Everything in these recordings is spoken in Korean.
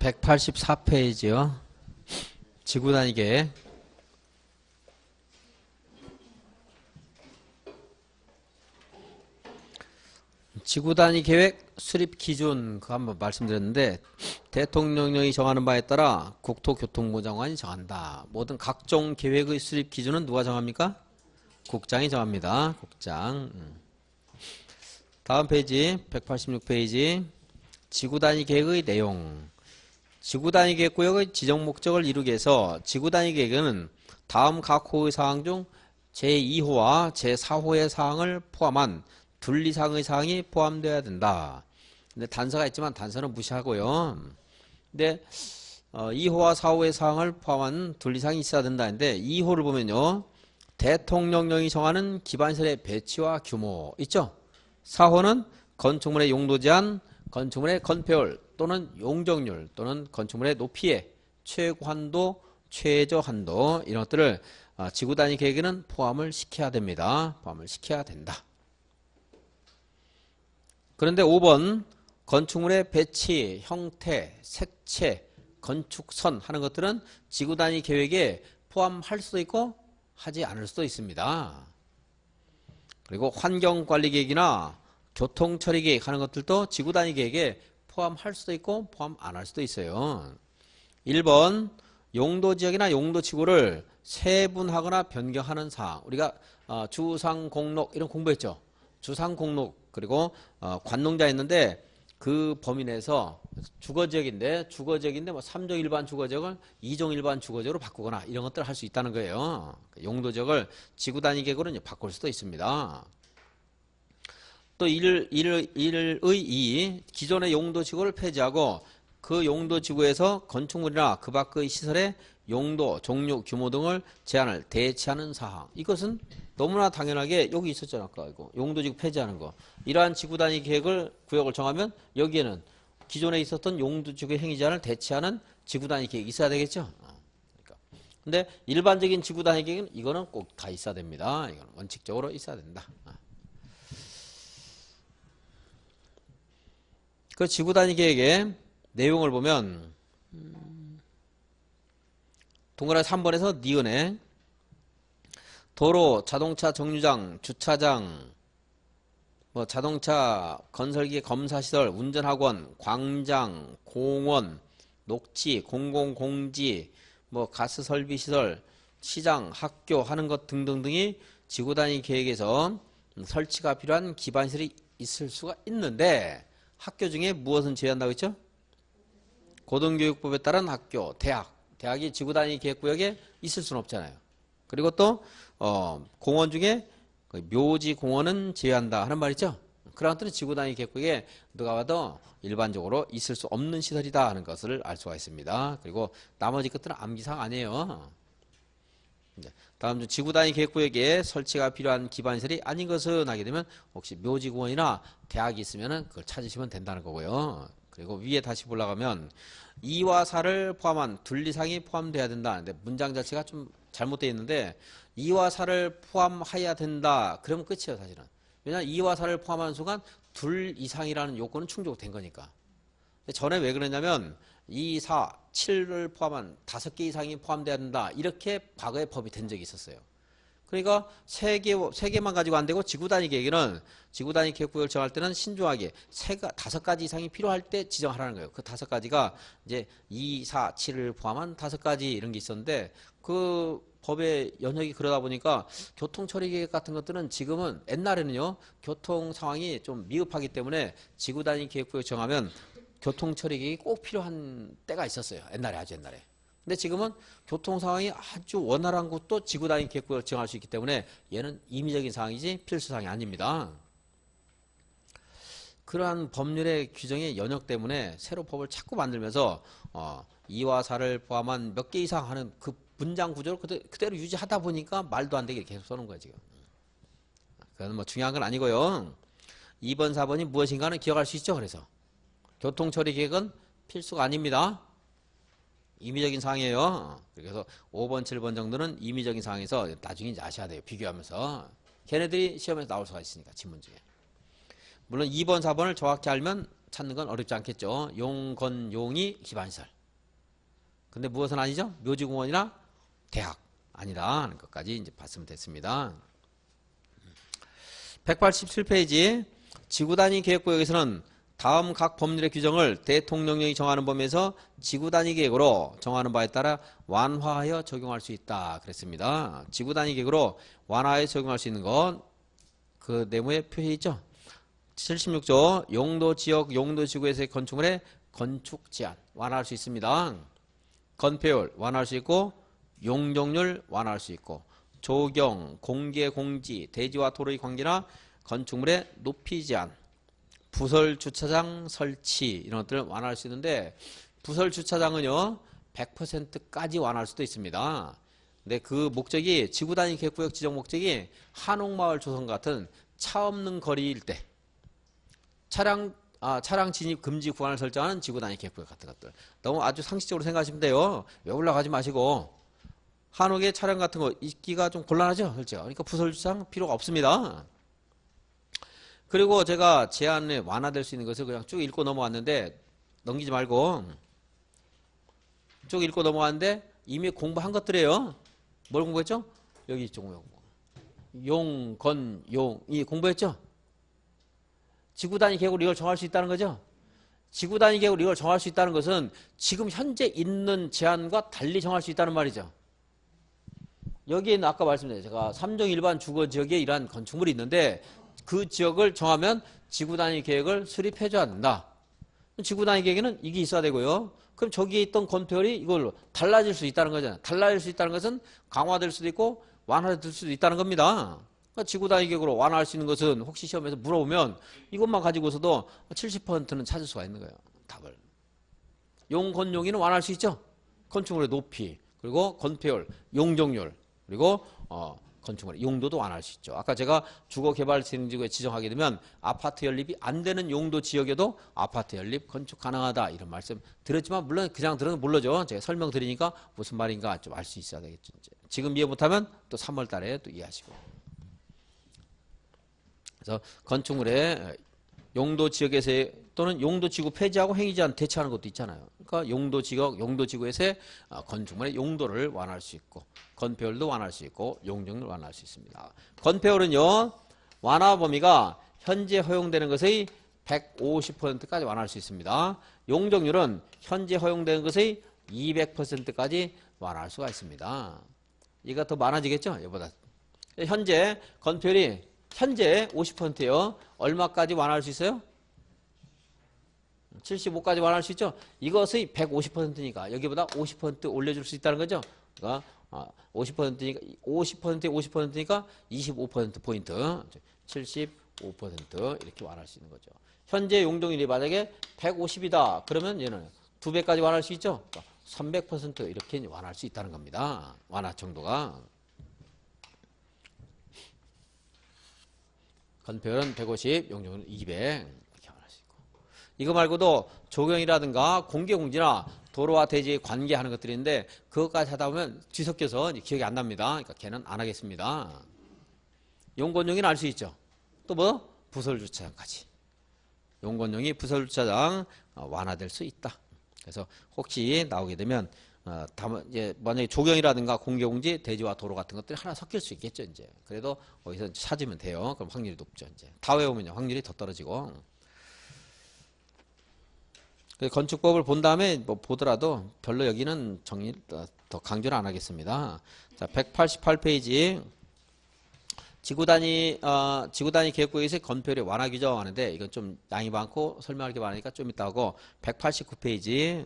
184페이지요. 지구단위 계획. 지구단위 계획 수립 기준 그거 한번 말씀드렸는데, 대통령령이 정하는 바에 따라 국토교통부 장관이 정한다. 모든 각종 계획의 수립 기준은 누가 정합니까? 국장이 정합니다. 국장. 다음 페이지 186페이지 지구단위 계획의 내용. 지구단위 계획구역의 지정 목적을 이루기 위해서 지구단위 계획은 다음 각 호의 사항 중 제2호와 제4호의 사항을 포함한 둘 이상의 사항이 포함되어야 된다. 근데 단서가 있지만 단서는 무시하고요. 근데 2호와 4호의 사항을 포함한 둘 이상이 있어야 된다는데, 2호를 보면요, 대통령령이 정하는 기반시설의 배치와 규모 있죠. 4호는 건축물의 용도 제한, 건축물의 건폐율 또는 용적률 또는 건축물의 높이의 최고 한도, 최저 한도, 이런 것들을 지구단위 계획에는 포함을 시켜야 됩니다. 포함을 시켜야 된다. 그런데 5번 건축물의 배치, 형태, 색채, 건축선 하는 것들은 지구단위 계획에 포함할 수도 있고 하지 않을 수도 있습니다. 그리고 환경관리계획이나 교통처리계획 하는 것들도 지구단위 계획에 포함할 수도 있고 포함 안 할 수도 있어요. 1번 용도지역이나 용도지구를 세분하거나 변경하는 사항. 우리가 주상공록 이런 공부했죠. 주상공록 그리고 관농자 했는데, 그 범위 내에서 주거지역인데 뭐 3종 일반 주거지역을 2종 일반 주거지역으로 바꾸거나 이런 것들을 할 수 있다는 거예요. 용도지역을 지구단위 계획으로 바꿀 수도 있습니다. 또 1의 2, 기존의 용도지구를 폐지하고 그 용도지구에서 건축물이나 그 밖의 시설의 용도, 종류, 규모 등을 제한을 대체하는 사항. 이것은 너무나 당연하게 여기 있었잖아. 아까 이거 용도지구 폐지하는 거. 이러한 지구단위 계획을 구역을 정하면 여기에는 기존에 있었던 용도지구 행위 제한을 대체하는 지구단위 계획이 있어야 되겠죠. 그러니까. 근데 일반적인 지구단위 계획은 이거는 꼭 다 있어야 됩니다. 이거는 원칙적으로 있어야 된다. 그 지구단위 계획의 내용을 보면 동그라미 3번에서 니은에 도로, 자동차 정류장, 주차장, 뭐 자동차 건설기 검사시설, 운전학원, 광장, 공원, 녹지, 공공공지, 뭐 가스 설비 시설, 시장, 학교 하는 것 등등등이 지구단위 계획에서 설치가 필요한 기반시설이 있을 수가 있는데, 학교 중에 무엇은 제외한다고 했죠? 고등교육법에 따른 학교, 대학이 지구단위 계획구역에 있을 수는 없잖아요. 그리고 또 공원 중에 묘지 공원은 제외한다 하는 말 있죠? 그런 것들은 지구단위 계획구역에 누가 봐도 일반적으로 있을 수 없는 시설이다 하는 것을 알 수가 있습니다. 그리고 나머지 것들은 암기사항 아니에요. 다음 중 지구단위 계획구역에 설치가 필요한 기반시설이 아닌 것은 하게 되면 혹시 묘지공원이나 대학이 있으면 그걸 찾으시면 된다는 거고요. 그리고 위에 다시 올라가면 2와 4를 포함한 둘 이상이 포함돼야 된다. 근데 문장 자체가 좀 잘못되어 있는데 2와 4를 포함해야 된다. 그러면 끝이에요, 사실은. 왜냐하면 2와 4를 포함하는 순간 둘 이상이라는 요건은 충족된 거니까. 전에 왜 그러냐면 2, 4, 7을 포함한 5개 이상이 포함돼야 된다. 이렇게 과거에 법이 된 적이 있었어요. 그러니까 3개만 가지고 안 되고 지구단위 계획에는 지구단위 계획구역을 정할 때는 신중하게 5가지 이상이 필요할 때 지정하라는 거예요. 그 5가지가 이제 2, 4, 7을 포함한 5가지 이런 게 있었는데, 그 법의 연역이 그러다 보니까 교통처리계획 같은 것들은 지금은 옛날에는요, 교통 상황이 좀 미흡하기 때문에 지구단위 계획구역 정하면 교통처리계획이 꼭 필요한 때가 있었어요. 옛날에, 아주 옛날에. 근데 지금은 교통 상황이 아주 원활한 곳도 지구단위 계획구역을 정할 수 있기 때문에 얘는 임의적인 사항이지 필수 사항이 아닙니다. 그러한 법률의 규정의 연역 때문에 새로 법을 자꾸 만들면서 2와 4를 포함한 몇 개 이상 하는 그 문장 구조를 그대로 유지하다 보니까 말도 안 되게 계속 써놓은 거예요, 지금. 그건 뭐 중요한 건 아니고요. 2번, 4번이 무엇인가는 기억할 수 있죠, 그래서. 교통처리 계획은 필수가 아닙니다. 임의적인 사항이에요. 그래서 5번, 7번 정도는 임의적인 사항에서 나중에 이제 아셔야 돼요. 비교하면서. 걔네들이 시험에서 나올 수가 있으니까, 지문 중에. 물론 2번, 4번을 정확히 알면 찾는 건 어렵지 않겠죠. 용, 건, 용이 기반시설. 근데 무엇은 아니죠? 묘지공원이나 대학 아니다 하는 것까지 이제 봤으면 됐습니다. 187페이지 지구단위 계획구역에서는 다음 각 법률의 규정을 대통령령이 정하는 범위에서 지구단위 계획으로 정하는 바에 따라 완화하여 적용할 수 있다 그랬습니다. 지구단위 계획으로 완화하여 적용할 수 있는 건 그 네모에 표시해 있죠. 76조 용도지역 용도지구에서의 건축물의 건축 제한 완화할 수 있습니다. 건폐율 완화할 수 있고 용적률 완화할 수 있고 조경, 공개, 공지, 대지와 도로의 관계나 건축물의 높이 제한, 부설 주차장 설치 이런 것들을 완화할 수 있는데 부설 주차장은요 100%까지 완화할 수도 있습니다. 근데 그 목적이 지구단위 계획구역 지정 목적이 한옥마을 조성 같은 차 없는 거리일 때 차량 진입 금지 구간을 설정하는 지구단위 계획구역 같은 것들 너무 아주 상식적으로 생각하시면 돼요. 왜 올라가지 마시고 한옥에 차량 같은 거 있기가 좀 곤란하죠, 실제. 그러니까 부설 주차장 필요가 없습니다. 그리고 제가 제안에 완화될 수 있는 것을 그냥 쭉 읽고 넘어왔는데 넘기지 말고 쭉 읽고 넘어왔는데 이미 공부한 것들이에요. 뭘 공부했죠? 여기 있죠. 용, 건, 용 이 공부했죠? 지구단위 계획으로 이걸 정할 수 있다는 거죠. 지구단위 계획으로 이걸 정할 수 있다는 것은 지금 현재 있는 제한과 달리 정할 수 있다는 말이죠. 여기에는 아까 말씀드렸죠. 제가 3종 일반 주거지역에 이러한 건축물이 있는데 그 지역을 정하면 지구단위 계획을 수립해줘야 된다. 지구단위 계획에는 이게 있어야 되고요. 그럼 저기에 있던 건폐율이 이걸로 달라질 수 있다는 거잖아요. 달라질 수 있다는 것은 강화될 수도 있고 완화될 수도 있다는 겁니다. 그러니까 지구단위 계획으로 완화할 수 있는 것은 혹시 시험에서 물어보면 이것만 가지고서도 70%는 찾을 수가 있는 거예요. 답을. 용, 건, 용이는 완화할 수 있죠. 건축물의 높이 그리고 건폐율, 용적률 그리고 건축물의 용도도 완화할 수 있죠. 아까 제가 주거개발진흥지구에 지정하게 되면 아파트 연립이 안 되는 용도 지역에도 아파트 연립 건축 가능하다 이런 말씀 드렸지만 물론 그냥 들으면 모르죠. 제가 설명드리니까 무슨 말인가 좀 알 수 있어야 되겠죠. 이제. 지금 이해 못하면 또 3월 달에 또 이해하시고. 그래서 건축물의 용도 지역에서의 또는 용도지구 폐지하고 행위제한 대체하는 것도 있잖아요. 그러니까 용도지역, 용도지구에서의 건축물의 용도를 완화할 수 있고 건폐율도 완화할 수 있고 용적률을 완화할 수 있습니다. 건폐율은요. 완화 범위가 현재 허용되는 것의 150%까지 완화할 수 있습니다. 용적률은 현재 허용되는 것의 200%까지 완화할 수가 있습니다. 이가 더 많아지겠죠? 이보다. 현재 건폐율이 현재 50%예요. 얼마까지 완화할 수 있어요? 75까지 완화할 수 있죠? 이것의 150%니까 여기보다 50% 올려줄 수 있다는 거죠? 그러니까 50%니까 50%에 50%니까 25%포인트 75% 이렇게 완화할 수 있는 거죠. 현재 용적률이 만약에 150이다. 그러면 얘는 2배까지 완화할 수 있죠? 그러니까 300% 이렇게 완화할 수 있다는 겁니다. 완화 정도가. 건폐율은 150, 용적률은 200 이렇게 말할 수 있고. 이거 말고도 조경이라든가 공개공지나 도로와 대지에 관계하는 것들이 있는데 그것까지 하다 보면 뒤섞여서 기억이 안 납니다. 그러니까 걔는 안 하겠습니다. 용건용이는 알 수 있죠. 또 뭐? 부설주차장까지. 용건용이 부설주차장 완화될 수 있다. 그래서 혹시 나오게 되면 이제 만약에 조경이라든가 공개공지, 대지와 도로 같은 것들이 하나 섞일 수 있겠죠, 이제. 그래도 어디서 찾으면 돼요. 그럼 확률이 높죠, 이제. 다 외우면요, 확률이 더 떨어지고. 건축법을 본 다음에 뭐 보더라도 별로 여기는 더 강조를 안 하겠습니다. 자, 188페이지. 지구단위 계획구역에서 건폐율의 완화 규정하는데 이건 좀 양이 많고 설명할 게 많으니까 좀 이따 하고 189페이지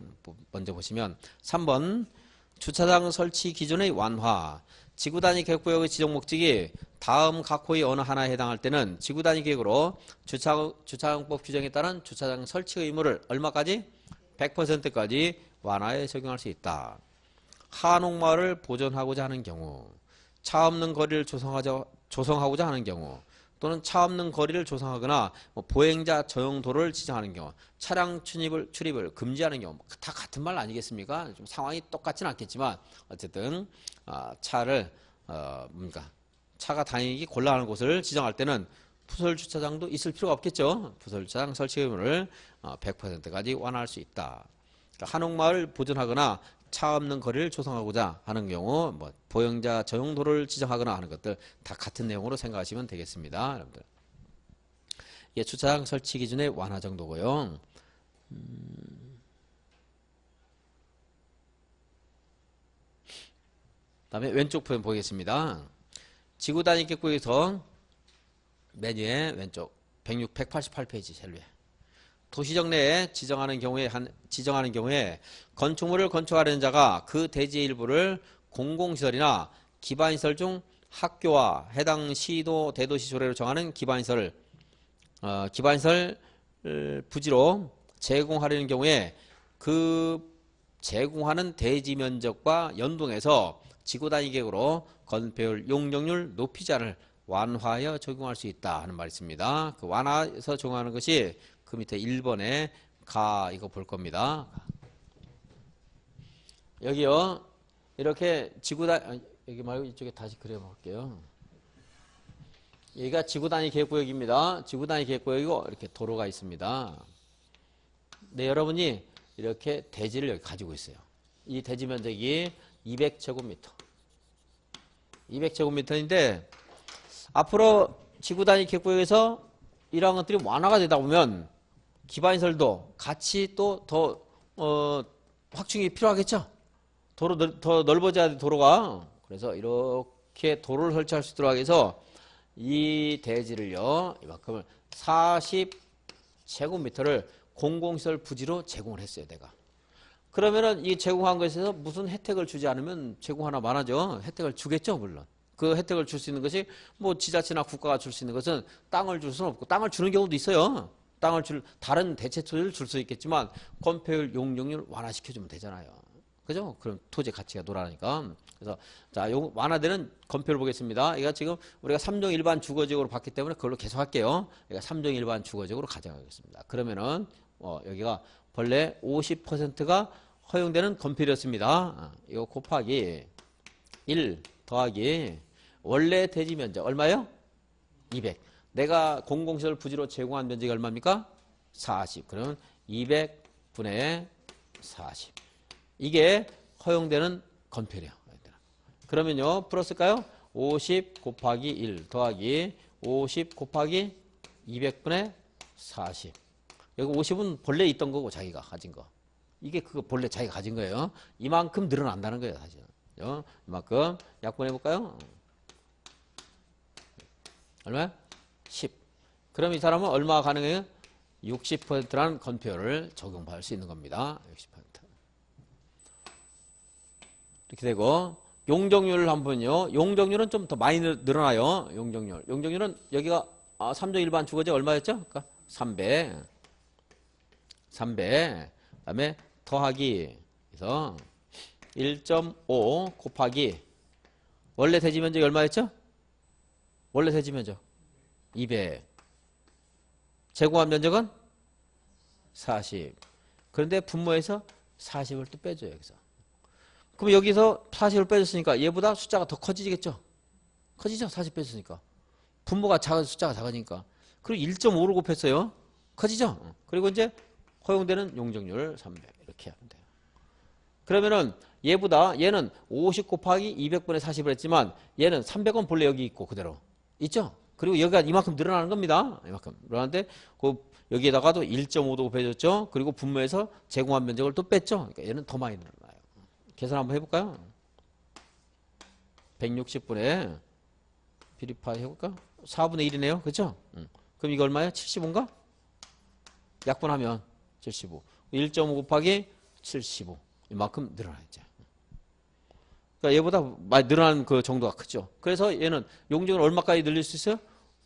먼저 보시면 3번 주차장 설치 기준의 완화. 지구단위 계획구역의 지정 목적이 다음 각 호의 어느 하나에 해당할 때는 지구단위 계획으로 주차장법 규정에 따른 주차장 설치 의무를 얼마까지? 100%까지 완화해 적용할 수 있다. 한옥마을을 보존하고자 하는 경우, 차 없는 거리를 조성하고자 하는 경우, 또는 차 없는 거리를 조성하거나 보행자 전용 도로를 지정하는 경우, 차량 출입을 금지하는 경우, 다 같은 말 아니겠습니까? 좀 상황이 똑같지는 않겠지만 어쨌든 차가 다니기 곤란한 곳을 지정할 때는 부설 주차장도 있을 필요가 없겠죠. 부설 주차장 설치 의무를 100%까지 완화할 수 있다. 그러니까 한옥마을 보존하거나 차 없는 거리를 조성하고자 하는 경우 뭐 보행자 전용 도로를 지정하거나 하는 것들 다 같은 내용으로 생각하시면 되겠습니다. 여러분들. 이게 주차장 설치 기준의 완화 정도고요. 다음에 왼쪽 표현 보겠습니다. 지구 단위 객구에서 맨 위에 왼쪽 188페이지 제일 위에 도시적 내에 지정하는 경우에 건축물을 건축하려는 자가 그 대지의 일부를 공공시설이나 기반시설 중 학교와 해당 시도 대도시 조례로 정하는 기반시설 부지로 제공하려는 경우에 그 제공하는 대지 면적과 연동해서 지구 단위 계획으로 건폐율, 용적률, 높이 제한을 완화하여 적용할 수 있다 하는 말이 있습니다. 그 완화해서 적용하는 것이 그 밑에 1번에 가 이거 볼 겁니다. 여기요. 이렇게 여기 말고 이쪽에 다시 그려볼게요. 여기가 지구 단위 계획구역입니다. 지구 단위 계획구역이고 이렇게 도로가 있습니다. 네, 여러분이 이렇게 대지를 여기 가지고 있어요. 이 대지 면적이 200제곱미터. 200제곱미터인데 앞으로 지구 단위 계획구역에서 이러한 것들이 완화가 되다 보면 기반시설도 같이 또 더 확충이 필요하겠죠. 도로 더 넓어져야 돼, 도로가. 그래서 이렇게 도로를 설치할 수 있도록 해서 이 대지를요, 이만큼을 40제곱미터를 공공시설 부지로 제공을 했어요, 내가. 그러면은 이 제공한 것에서 무슨 혜택을 주지 않으면 제공 하나만 하죠. 혜택을 주겠죠, 물론. 그 혜택을 줄 수 있는 것이 뭐 지자체나 국가가 줄 수 있는 것은 땅을 줄 수는 없고, 땅을 주는 경우도 있어요. 다른 대체 토지를 줄 수 있겠지만 건폐율, 용적률 완화시켜주면 되잖아요. 그죠? 그럼 토지 가치가 놀아나니까. 그래서 자, 요 완화되는 건폐율 보겠습니다. 이거 지금 우리가 3종 일반 주거지역으로 봤기 때문에 그걸로 계속 할게요. 그러니까 3종 일반 주거지역으로 가져가겠습니다. 그러면은 여기가 본래 50%가 허용되는 건폐율이었습니다. 이거 곱하기 1 더하기 원래 대지 면적 얼마요? 200. 내가 공공시설 부지로 제공한 면적이 얼마입니까? 40. 그러면 200분의 40. 이게 허용되는 건폐율이에요. 그러면요, 풀었을까요? 50 곱하기 1 더하기 50 곱하기 200분의 40. 여기 50은 본래 있던 거고 자기가 가진 거. 이게 그거 본래 자기가 가진 거예요. 이만큼 늘어난다는 거예요, 사실. 이만큼 약분해 볼까요? 얼마야? 10. 그럼 이 사람은 얼마가 가능해요? 60%라는 건폐율을 적용받을 수 있는 겁니다. 60%. 이렇게 되고 용적률을 한번요. 용적률은 좀 더 많이 늘어나요. 용적률. 용적률은 여기가 3종 일반 주거지 얼마였죠? 그러니까 300. 그다음에 더하기 그래서 1.5 곱하기 원래 대지 면적이 얼마였죠? 원래 대지 면적 200. 제공한 면적은 40. 그런데 분모에서 40을 또 빼줘요. 여기서. 그럼 여기서 40을 빼줬으니까 얘보다 숫자가 더 커지겠죠? 커지죠? 40 빼줬으니까. 분모가 숫자가 작으니까. 그리고 1.5로 곱했어요. 커지죠? 그리고 이제 허용되는 용적률 300. 이렇게 하면 돼요. 그러면은 얘는 50 곱하기 200분의 40을 했지만 얘는 300원 본래 여기 있고 그대로. 있죠? 그리고 여기가 이만큼 늘어나는 겁니다. 이만큼 늘어나는데 여기에다가도 1.5도 곱해줬죠? 그리고 분모에서 제공한 면적을 또 뺐죠? 그러니까 얘는 더 많이 늘어나요. 계산 한번 해볼까요? 160분의 비리파이 해볼까? 4분의 1이네요. 그렇죠? 그럼 이거 얼마예요? 75인가? 약분하면 75. 1.5 곱하기 75. 이만큼 늘어나죠. 그러니까 얘보다 많이 늘어난 그 정도가 크죠. 그래서 얘는 용적을 얼마까지 늘릴 수 있어요?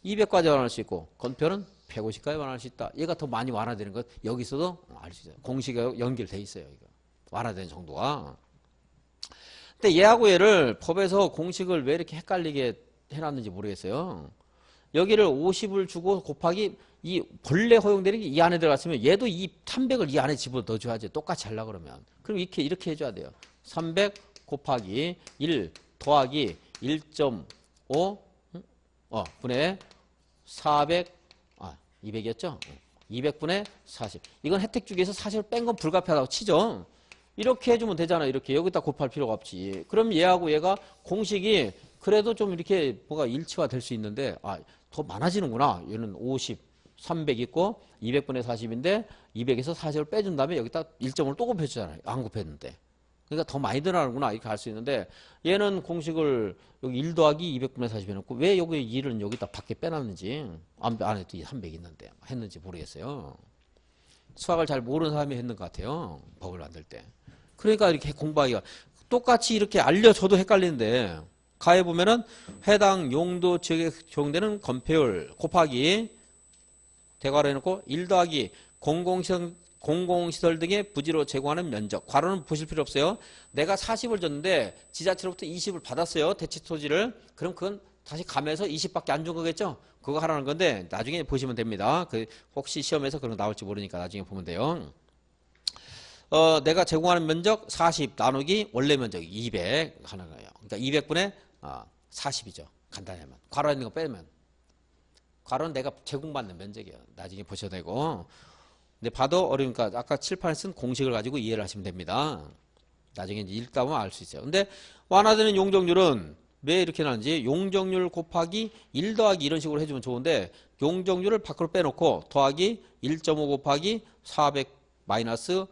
200까지 완화할 수 있고 건폐율은 150까지 완화할 수 있다. 얘가 더 많이 완화되는 것 여기서도 알 수 있어요. 공식에 연결돼 있어요. 이거. 완화되는 정도가. 근데 얘하고 얘를 법에서 공식을 왜 이렇게 헷갈리게 해놨는지 모르겠어요. 여기를 50을 주고 곱하기 이 본래 허용되는 게 이 안에 들어갔으면 얘도 이 300을 이 안에 집어넣어줘야지. 똑같이 하려고 그러면. 그럼 이렇게 해줘야 돼요. 300 곱하기 1 더하기 1.5 분의 400, 200이었죠? 200분의 40. 이건 혜택 주기에서 사실 뺀 건 불가피하다고 치죠. 이렇게 해주면 되잖아. 이렇게. 여기다 곱할 필요가 없지. 그럼 얘하고 얘가 공식이 그래도 좀 이렇게 뭐가 일치가 될 수 있는데, 더 많아지는구나. 얘는 50, 300 있고 200분의 40인데 200에서 40을 빼준 다음에 여기다 1점을 또 곱해주잖아요. 안 곱했는데. 그러니까 더 많이 들어가는구나. 이렇게 할 수 있는데, 얘는 공식을 여기 1 더하기 200분의 40 해놓고 왜 여기 1은 여기다 밖에 빼놨는지, 안에도 300 있는데 했는지 모르겠어요. 수학을 잘 모르는 사람이 했는 것 같아요. 법을 만들 때. 그러니까 이렇게 공부하기가 똑같이 이렇게 알려줘도 헷갈리는데, 가에 보면은 해당 용도 지역에 적용되는 건폐율 곱하기 대괄호 해놓고 1 더하기 공공시설 등의 부지로 제공하는 면적. 괄호는 보실 필요 없어요. 내가 40을 줬는데 지자체로부터 20을 받았어요. 대치 토지를. 그럼 그건 다시 감해서 20밖에 안 준 거겠죠? 그거 하라는 건데 나중에 보시면 됩니다. 혹시 시험에서 그런 거 나올지 모르니까 나중에 보면 돼요. 내가 제공하는 면적 40 나누기 원래 면적 200 하는 거예요. 그러니까 200분의 40이죠. 간단히 하면. 괄호 있는 거 빼면. 괄호는 내가 제공받는 면적이에요. 나중에 보셔도 되고. 근데 봐도 어려우니까 아까 칠판에 쓴 공식을 가지고 이해를 하시면 됩니다. 나중에 이제 읽다 보면 알 수 있어요. 근데 완화되는 용적률은 왜 이렇게 나는지 용적률 곱하기 1 더하기 이런 식으로 해주면 좋은데 용적률을 밖으로 빼놓고 더하기 1.5 곱하기 400 마이너스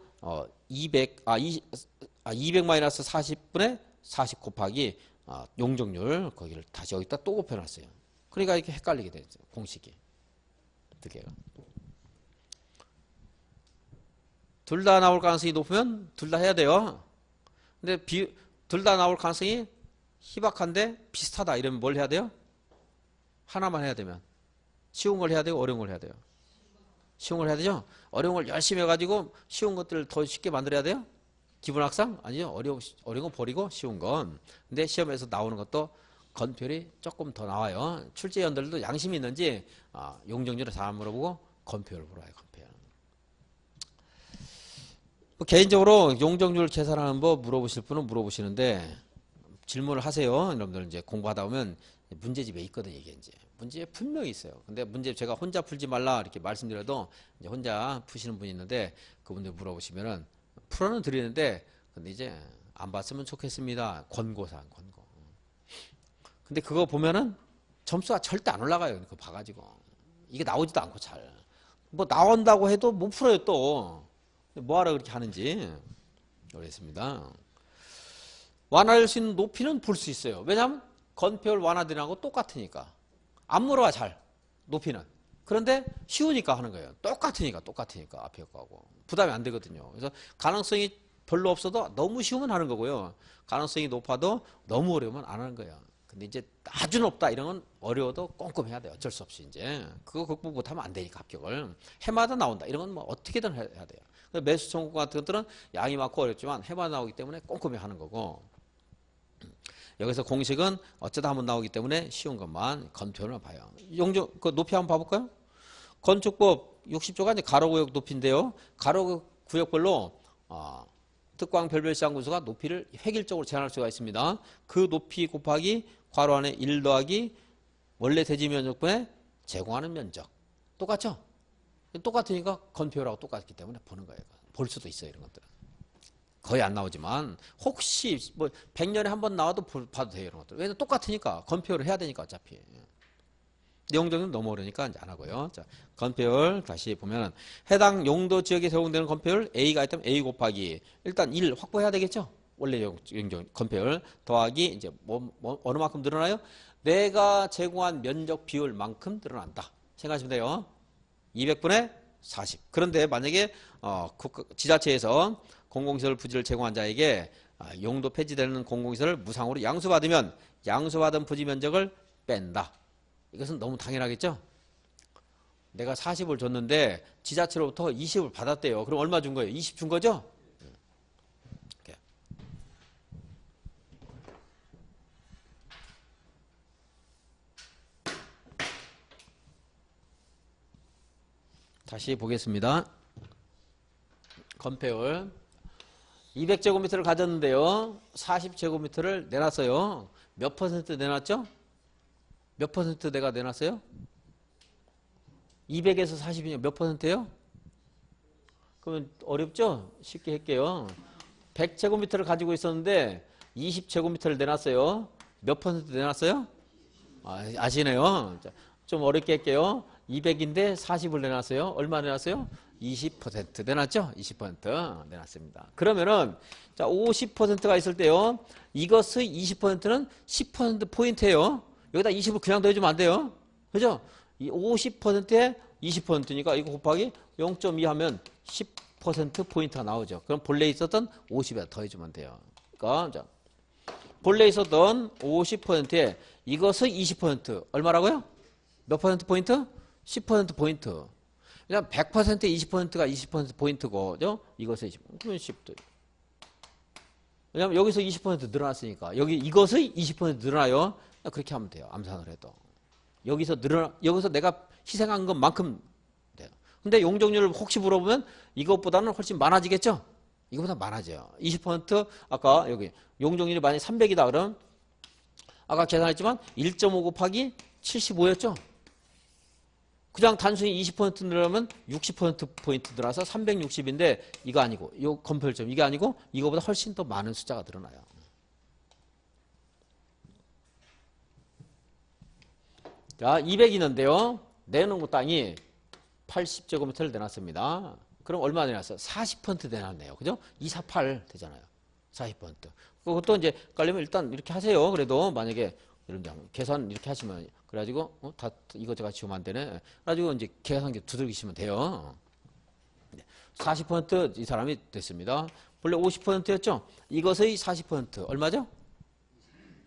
200 마이너스 40분의 40 곱하기 용적률 거기를 다시 여기다 또 곱해놨어요. 그러니까 이렇게 헷갈리게 되죠. 공식이. 두 개가. 둘 다 나올 가능성이 높으면 둘 다 해야 돼요. 근데 둘 다 나올 가능성이 희박한데 비슷하다 이러면 뭘 해야 돼요? 하나만 해야 되면. 쉬운 걸 해야 되고 어려운 걸 해야 돼요. 쉬운 걸 해야 되죠? 어려운 걸 열심히 해가지고 쉬운 것들을 더 쉽게 만들어야 돼요? 기분 학상? 아니요. 어려운 거 버리고 쉬운 건. 근데 시험에서 나오는 것도 건표율이 조금 더 나와요. 출제위원들도 양심이 있는지 용적률을 잘 물어보고 건표율을 물어봐요. 건표율. 개인적으로 용적률 계산하는 법 물어보실 분은 물어보시는데 질문을 하세요. 여러분들 이제 공부하다 보면 문제집에 있거든요. 이게 이제 문제에 분명히 있어요. 근데 문제 제가 혼자 풀지 말라 이렇게 말씀드려도 이제 혼자 푸시는 분이 있는데 그분들 물어보시면은 풀어는 드리는데 근데 이제 안 봤으면 좋겠습니다. 권고사항 권고. 근데 그거 보면은 점수가 절대 안 올라가요. 그거 봐가지고 이게 나오지도 않고 잘 뭐 나온다고 해도 못 풀어요 또. 뭐하러 그렇게 하는지 모르겠습니다. 완화될 수 있는 높이는 볼 수 있어요. 왜냐하면 건폐율 완화되는하고 똑같으니까. 안 물어봐 잘 높이는. 그런데 쉬우니까 하는 거예요. 똑같으니까 앞에 거하고. 부담이 안 되거든요. 그래서 가능성이 별로 없어도 너무 쉬우면 하는 거고요. 가능성이 높아도 너무 어려우면 안 하는 거예요. 근데 이제 아주 높다 이런 건 어려워도 꼼꼼해야 돼요. 어쩔 수 없이 이제. 그거 극복 못하면 안 되니까 합격을. 해마다 나온다. 이런 건 뭐 어떻게든 해야 돼요. 매수 청구 같은 것들은 양이 많고 어렵지만 해마다 나오기 때문에 꼼꼼히 하는 거고. 여기서 공식은 어쩌다 한번 나오기 때문에 쉬운 것만 건표를 봐요. 용적 그 높이 한번 봐볼까요? 건축법 60조가 이제 가로구역 높이인데요. 가로구역별로 특광 별별 시장 군수가 높이를 획일적으로 제한할 수가 있습니다. 그 높이 곱하기 괄호 안에 1 더하기 원래 대지 면적분에 제공하는 면적. 똑같죠? 똑같으니까 건표율하고 똑같기 때문에 보는 거예요. 볼 수도 있어요. 이런 것들은. 거의 안 나오지만 혹시 뭐 100년에 한 번 나와도 봐도 돼요. 이런 것들. 왜냐면 똑같으니까 건표율을 해야 되니까 어차피. 용적률은 너무 어려우니까 이제 안 하고요. 자, 건폐율 다시 보면 해당 용도 지역에 적용되는 건폐율 A가 있다면 A 곱하기 일단 1 확보해야 되겠죠. 원래 용적 건폐율 더하기 이제 어느 만큼 늘어나요? 내가 제공한 면적 비율만큼 늘어난다. 생각하시면 돼요. 200분의 40. 그런데 만약에 지자체에서 공공시설 부지를 제공한 자에게 용도 폐지되는 공공시설을 무상으로 양수받으면 양수받은 부지 면적을 뺀다. 이것은 너무 당연하겠죠? 내가 40을 줬는데 지자체로부터 20을 받았대요. 그럼 얼마 준 거예요? 20 준 거죠? 이렇게. 다시 보겠습니다. 건폐율 200제곱미터를 가졌는데요. 40제곱미터를 내놨어요. 몇 퍼센트 내놨죠? 몇 퍼센트 내가 내놨어요? 200에서 40이면 몇 %예요? 그러면 어렵죠? 쉽게 할게요. 100제곱미터를 가지고 있었는데 20제곱미터를 내놨어요. 몇 퍼센트 내놨어요? 아시네요. 자, 좀 어렵게 할게요. 200인데 40을 내놨어요. 얼마 내놨어요? 20% 내놨죠? 20% 내놨습니다. 그러면은 자 50%가 있을 때요. 이것의 20%는 10%포인트예요. 여기다 20을 그냥 더해주면 안 돼요. 그죠? 이 50%에 20%니까 이거 곱하기 0.2 하면 10%포인트가 나오죠. 그럼 본래 있었던 50에 더해주면 돼요. 그러니까 자, 본래 있었던 50%에 이것의 20% 얼마라고요? 몇 퍼센트 포인트? 10% 포인트. 그냥 100%에 20%가 20% 포인트고, 이것의 20%. 그러면 10도. 왜냐면 여기서 20% 늘어났으니까 여기 이것의 20% 늘어나요. 그렇게 하면 돼요. 암산을 해도. 여기서 내가 희생한 것만큼 돼요. 근데 용적률을 혹시 물어보면 이것보다는 훨씬 많아지겠죠? 이거보다 많아져요. 20% 아까 여기 용적률이 만약 300이다 그러면 아까 계산했지만 1.5 곱하기 75였죠? 그냥 단순히 20% 늘으면 60%포인트 늘어서 360인데 이거 아니고 이 건폐율점 이게 아니고 이거보다 훨씬 더 많은 숫자가 늘어나요. 자, 200 있는데요. 내놓은 땅이 80제곱미터를 내놨습니다. 그럼 얼마 내놨어요? 40% 내놨네요. 그죠? 248 되잖아요. 40%. 그것도 이제 깔려면 일단 이렇게 하세요. 그래도 만약에 이런 계산 이렇게 하시면 그래가지고 다 이것저것 지우면 안 되네. 그래가지고 이제 계산기 두들기시면 돼요. 40% 이 사람이 됐습니다. 원래 50%였죠? 이것의 40% 얼마죠?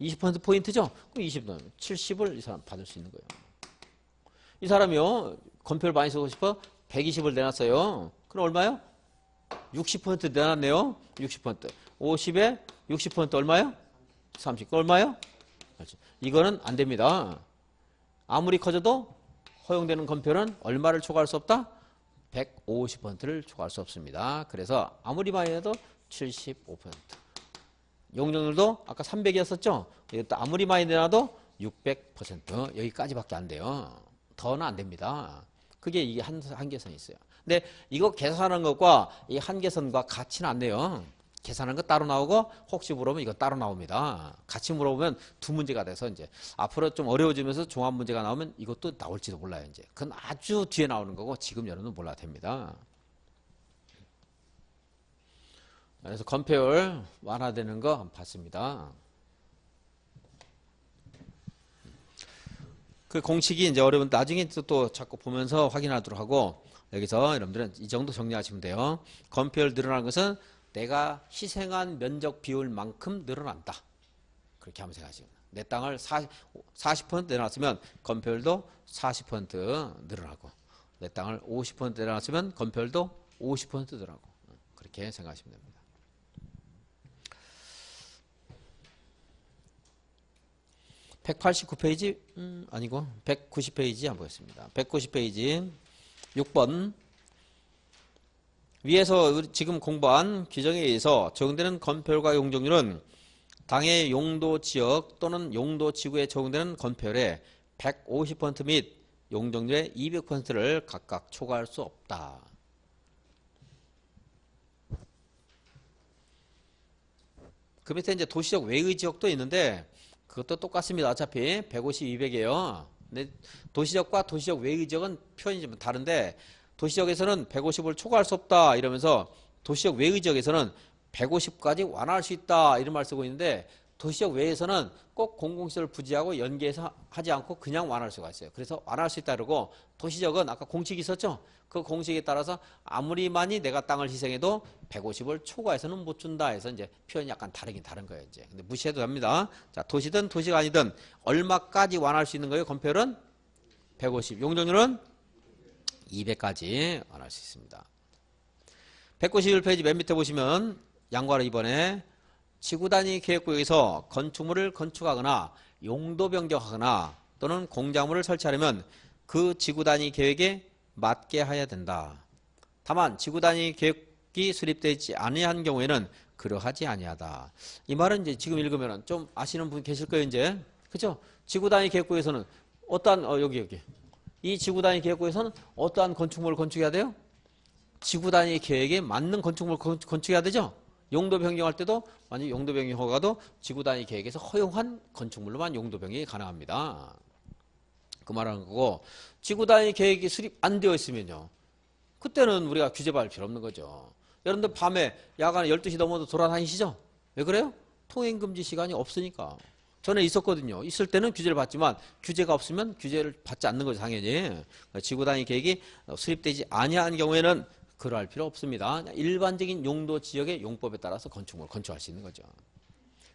20% 포인트죠? 그럼 20는 70을 이 사람 받을 수 있는 거예요. 이 사람이요. 건표를 많이 쓰고 싶어 120을 내놨어요. 그럼 얼마요? 60% 내놨네요. 60%. 50에 60% 얼마요? 30. 얼마요? 이거는 안 됩니다. 아무리 커져도 허용되는 건표는 얼마를 초과할 수 없다? 150%를 초과할 수 없습니다. 그래서 아무리 많이 해도 75%. 용적률도 아까 300이었었죠? 이것도 아무리 많이 내놔도 600% 여기까지밖에 안 돼요. 더는 안 됩니다. 그게 이게 한계선이 있어요. 근데 이거 계산하는 것과 이 한계선과 같이는 안 돼요. 계산하는 거 따로 나오고 혹시 물어보면 이거 따로 나옵니다. 같이 물어보면 두 문제가 돼서 이제 앞으로 좀 어려워지면서 종합 문제가 나오면 이것도 나올지도 몰라요. 이제 그건 아주 뒤에 나오는 거고 지금 여러분은 몰라도 됩니다. 그래서 건폐율 완화되는 거 한번 봤습니다. 그 공식이 이제 어려운 나중에 또 자꾸 보면서 확인하도록 하고 여기서 여러분들은 이 정도 정리하시면 돼요. 건폐율 늘어나는 것은 내가 희생한 면적 비율만큼 늘어난다. 그렇게 한번 생각하시면 내 땅을 40% 내놨으면 건폐율도 40% 늘어나고 내 땅을 50% 내놨으면 건폐율도 50% 늘어나고 그렇게 생각하시면 됩니다. (189페이지) 아니고 190페이지 한번 보겠습니다. 190페이지 6번 위에서 지금 공부한 규정에 의해서 적용되는 건폐율과 용적률은 당해 용도 지역 또는 용도 지구에 적용되는 건폐율의 150% 및 용적률의 200%를 각각 초과할 수 없다. 그 밑에 이제 도시적 외의 지역도 있는데 그것도 똑같습니다. 어차피 150, 200이에요. 근데 도시적과 도시적 외의 지역은 표현이 좀 다른데 도시적에서는 150을 초과할 수 없다 이러면서 도시적 외의 지역에서는 150까지 완화할 수 있다 이런 말 쓰고 있는데 도시적 외에서는 꼭 공공시설 부지하고 연계해서 하지 않고 그냥 완화할 수가 있어요. 그래서 완화할 수 있다 그러고 도시적은 아까 공식이 있었죠. 그 공식에 따라서 아무리 많이 내가 땅을 희생해도 150을 초과해서는 못 준다 해서 이제 표현이 약간 다르긴 다른 거예요. 이제 근데 무시해도 됩니다. 자, 도시든 도시가 아니든 얼마까지 완화할 수 있는 거예요? 건폐율은 150, 용적률은 200까지 완화할 수 있습니다. 191페이지 맨 밑에 보시면 양과로 이번에 지구단위 계획구역에서 건축물을 건축하거나 용도 변경하거나 또는 공작물을 설치하려면 그 지구단위 계획에 맞게 해야 된다. 다만 지구단위 계획이 수립되지 아니한 경우에는 그러하지 아니하다. 이 말은 이제 지금 읽으면 좀 아시는 분 계실 거예요. 이제 그죠? 지구단위 계획구역에서는 어떠한 여기 이 지구단위 계획구에서는 어떠한 건축물을 건축해야 돼요? 지구단위 계획에 맞는 건축물을 건축해야 되죠? 용도 변경할 때도 만약 용도 변경 허가도 지구단위 계획에서 허용한 건축물로만 용도 변경이 가능합니다. 그 말하는 거고, 지구단위 계획이 수립 안 되어 있으면요, 그때는 우리가 규제 받을 필요 없는 거죠. 여러분들 밤에 야간 12시 넘어도 돌아다니시죠? 왜 그래요? 통행금지 시간이 없으니까. 전에 있었거든요. 있을 때는 규제를 받지만 규제가 없으면 규제를 받지 않는 거죠, 당연히. 지구단위 계획이 수립되지 아니한 경우에는 그러할 필요 없습니다. 일반적인 용도 지역의 용법에 따라서 건축물을 건축할 수 있는 거죠.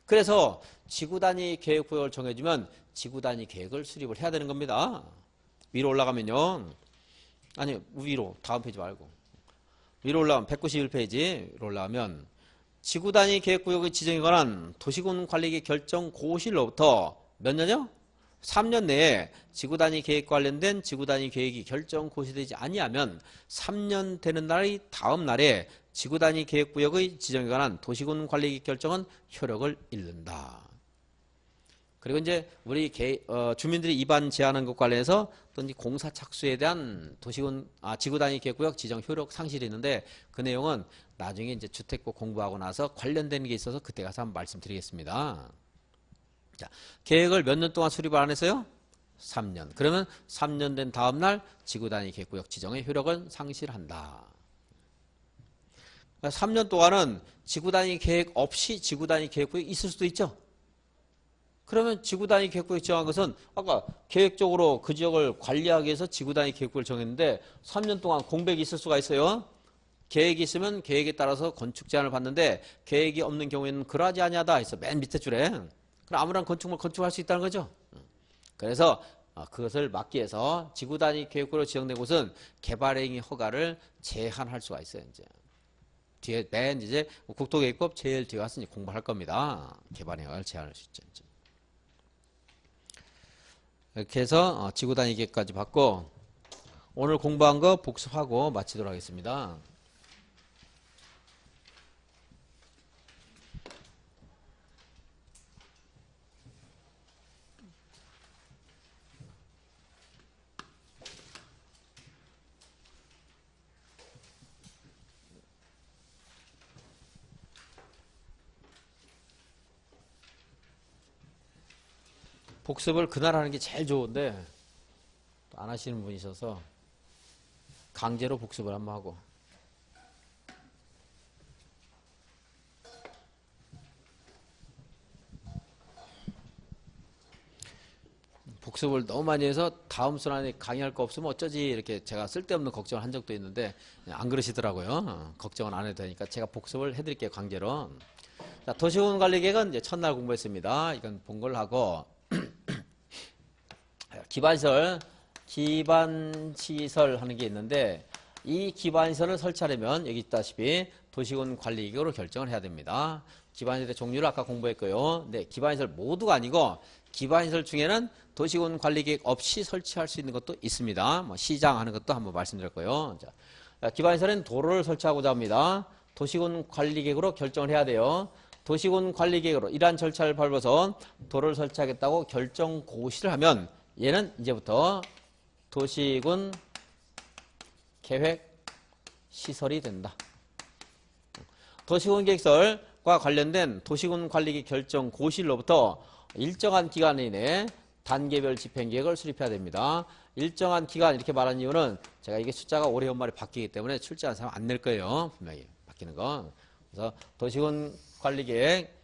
그래서 지구단위 계획구역을 정해주면 지구단위 계획을 수립을 해야 되는 겁니다. 위로 올라가면요. 아니, 위로, 다음 페이지 말고. 위로 올라가면 191페이지 위로 올라가면 지구단위 계획구역의 지정에 관한 도시군 관리계 결정 고시로부터 몇 년이요? 3년 내에 지구단위 계획 관련된 지구단위 계획이 결정 고시되지 아니하면 3년 되는 날의 다음 날에 지구단위 계획구역의 지정에 관한 도시군 관리계 결정은 효력을 잃는다. 그리고 이제 우리 주민들이 입안 제한한 것 관련해서 또 공사 착수에 대한 지구단위 계획구역 지정 효력 상실이 있는데 그 내용은 나중에 이제 주택법 공부하고 나서 관련된 게 있어서 그때 가서 한번 말씀드리겠습니다. 자, 계획을 몇 년 동안 수립을 안 했어요? 3년. 그러면 3년 된 다음 날 지구단위 계획구역 지정의 효력을 상실한다. 3년 동안은 지구단위 계획 없이 지구단위 계획구역이 있을 수도 있죠. 그러면 지구단위 계획구역 지정한 것은 아까 계획적으로 그 지역을 관리하기 위해서 지구단위 계획구역을 정했는데 3년 동안 공백이 있을 수가 있어요. 계획이 있으면 계획에 따라서 건축 제한을 받는데 계획이 없는 경우에는 그러하지 아니하다 해서 맨 밑에 줄에 그럼 아무런 건축물 건축할 수 있다는 거죠. 그래서 그것을 막기 위해서 지구단위 계획구역으로 지정된 곳은 개발행위 허가를 제한할 수가 있어요. 이제 뒤에 맨 이제 국토계획법 제일 뒤에 와서 이제 공부할 겁니다. 개발행위 허가를 제한할 수 있죠. 이제. 이렇게 해서 지구단위 계획까지 받고 오늘 공부한 거 복습하고 마치도록 하겠습니다. 복습을 그날 하는 게 제일 좋은데 안 하시는 분이 있어서 강제로 복습을 한번 하고 복습을 너무 많이 해서 다음 순환에 강의할 거 없으면 어쩌지 이렇게 제가 쓸데없는 걱정을 한 적도 있는데 안 그러시더라고요. 걱정은 안 해도 되니까 제가 복습을 해드릴게요. 강제로. 자, 도시군 관리계획은 이제 첫날 공부했습니다. 이건 본 걸 하고 기반시설 하는 게 있는데 이 기반시설을 설치하려면 여기 있다시피 도시군 관리계획으로 결정을 해야 됩니다. 기반시설의 종류를 아까 공부했고요. 네, 기반시설 모두가 아니고 기반시설 중에는 도시군 관리계획 없이 설치할 수 있는 것도 있습니다. 뭐 시장 하는 것도 한번 말씀드렸고요. 자, 기반시설은 도로를 설치하고자 합니다. 도시군 관리계획으로 결정을 해야 돼요. 도시군 관리계획으로 이러한 절차를 밟아서 도로를 설치하겠다고 결정 고시를 하면 얘는 이제부터 도시군 계획 시설이 된다. 도시군 계획설과 관련된 도시군 관리계획 결정 고시로부터 일정한 기간 이내에 단계별 집행계획을 수립해야 됩니다. 일정한 기간 이렇게 말한 이유는 제가 이게 숫자가 올해 연말에 바뀌기 때문에 출제한 사람 안 낼 거예요. 분명히 바뀌는 거. 그래서 도시군 관리계획